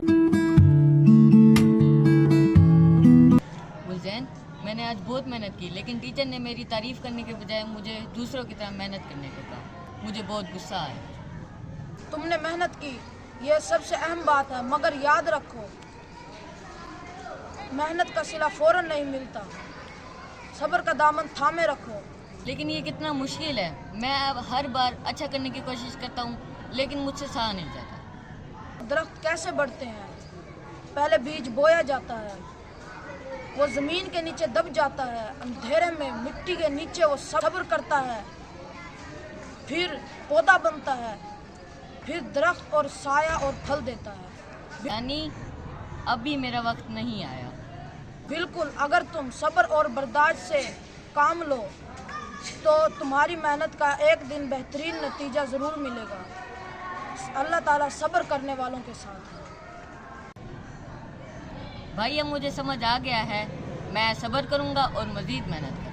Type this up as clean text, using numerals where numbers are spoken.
गुलजैन, मैंने आज बहुत मेहनत की, लेकिन टीचर ने मेरी तारीफ करने के बजाय मुझे दूसरों की तरह मेहनत करने को कहा। मुझे बहुत गुस्सा आया। तुमने मेहनत की, यह सबसे अहम बात है, मगर याद रखो मेहनत का सिला फौरन नहीं मिलता। सब्र का दामन थामे रखो। लेकिन ये कितना मुश्किल है। मैं अब हर बार अच्छा करने की कोशिश करता हूँ, लेकिन मुझसे सहा नहीं जाता। दरख्त कैसे बढ़ते हैं? पहले बीज बोया जाता है, वो ज़मीन के नीचे दब जाता है, अंधेरे में मिट्टी के नीचे वो सब्र करता है, फिर पौधा बनता है, फिर दरख्त और साया और फल देता है। यानी अभी मेरा वक्त नहीं आया। बिल्कुल, अगर तुम सब्र और बर्दाश्त से काम लो तो तुम्हारी मेहनत का एक दिन बेहतरीन नतीजा ज़रूर मिलेगा। अल्लाह ताला सब्र करने वालों के साथ है। भाई, अब मुझे समझ आ गया है। मैं सब्र करूँगा और मज़ीद मेहनत करूँगा।